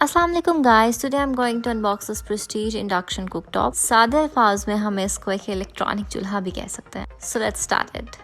अस्सलाम वालेकुम guys, today I am going to unbox this Prestige induction cooktop. सादे अल्फाज में हम इसको एक इलेक्ट्रॉनिक चूल्हा भी कह सकते हैं। So let's start it.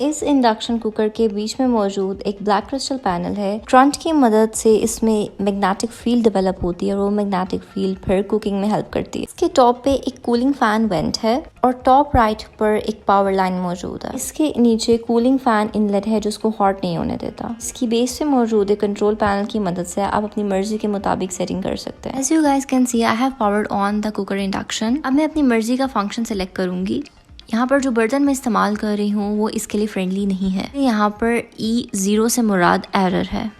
इस इंडक्शन कुकर के बीच में मौजूद एक ब्लैक क्रिस्टल पैनल है। करंट की मदद से इसमें मैग्नेटिक फील्ड डेवलप होती है और वो मैग्नेटिक फील्ड फिर कुकिंग में हेल्प करती है। इसके टॉप पे एक कूलिंग फैन वेंट है और टॉप राइट पर एक पावर लाइन मौजूद है। इसके नीचे कूलिंग फैन इनलेट है जो उसको हॉट नहीं होने देता। इसकी बेस पे मौजूद है कंट्रोल पैनल की मदद से आप अपनी मर्जी के मुताबिक सेटिंग कर सकते हैं। As you guys can see, I have powered on the cooker induction। अब मैं अपनी मर्जी का फंक्शन सेलेक्ट करूंगी। यहाँ पर जो बर्तन मैं इस्तेमाल कर रही हूँ वो इसके लिए फ्रेंडली नहीं है। यहाँ पर E0 से मुराद एरर है।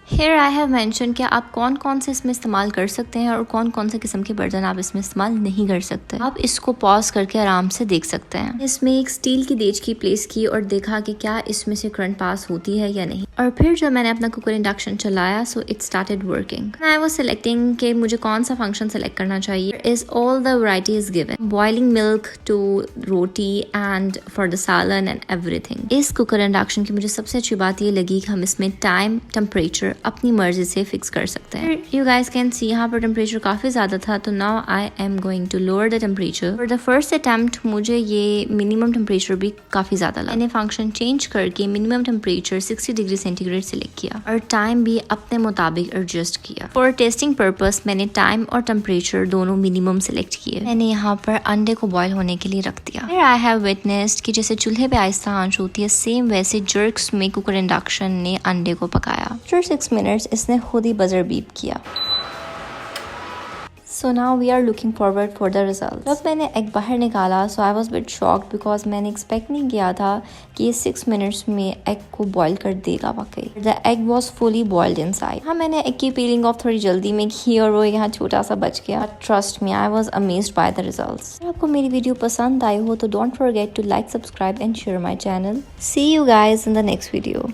Here I have mentioned कि आप कौन कौन से इसमें इस्तेमाल कर सकते हैं और कौन कौन से किस्म के बर्तन आप इसमें इस्तेमाल नहीं कर सकते। आप इसको पॉज करके आराम से देख सकते हैं। इसमें एक स्टील की देचकी प्लेस की और देखा कि क्या इसमें से करंट पास होती है या नहीं। और फिर जब मैंने अपना कुकर इंडक्शन चलाया so it started working. I was selecting कि मुझे कौन सा फंक्शन सेलेक्ट करना चाहिए। Is all the varieties given, boiling milk to roti and for the salan and everything. इस कुकर इंडक्शन की मुझे सबसे अच्छी बात ये लगी कि हम इसमें टाइम टेम्परेचर अपनी मर्जी से फिक्स कर सकते हैं। यू गाइस कैन सी यहाँ पर टेम्परेचर काफी ज्यादा था तो now I am going to lower the temperature. For the first attempt मुझे ये मिनिमम टेम्परेचर भी काफी ज्यादा लगा। मैंने फंक्शन चेंज करके minimum temperature 60 degree centigrade select किया और टाइम भी अपने मुताबिक एडजस्ट किया। फॉर टेस्टिंग पर्पस मैंने टाइम और टेम्परेचर दोनों मिनिमम सिलेक्ट किए। मैंने यहाँ पर अंडे को बॉयल होने के लिए रख दिया। फिर आई हैव विटनेस्ड कि जैसे चूल्हे पे आहिस्ता आंच होती है सेम वैसे जर्क्स में कुकर इंडक्शन ने अंडे को पकाया। आफ्टर 6 मिनट्स इसने खुद ही बजर बीप किया। So now we are looking forward for the results। जब मैंने एग बाहर निकाला so I was bit shocked because मैंने एक्सपेक्ट नहीं किया था कि ये 6 मिनट्स में एग को बॉईल कर देगा वाकई। The egg was fully boiled inside। हाँ, मैंने एग की पीलिंग ऑफ थोड़ी जल्दी में की और वो यहाँ छोटा सा बच गया। Trust me, I was amazed by the results। अगर आपको मेरी वीडियो पसंद आई हो तो don't forget to like, subscribe and share my channel। See you guys in the next video।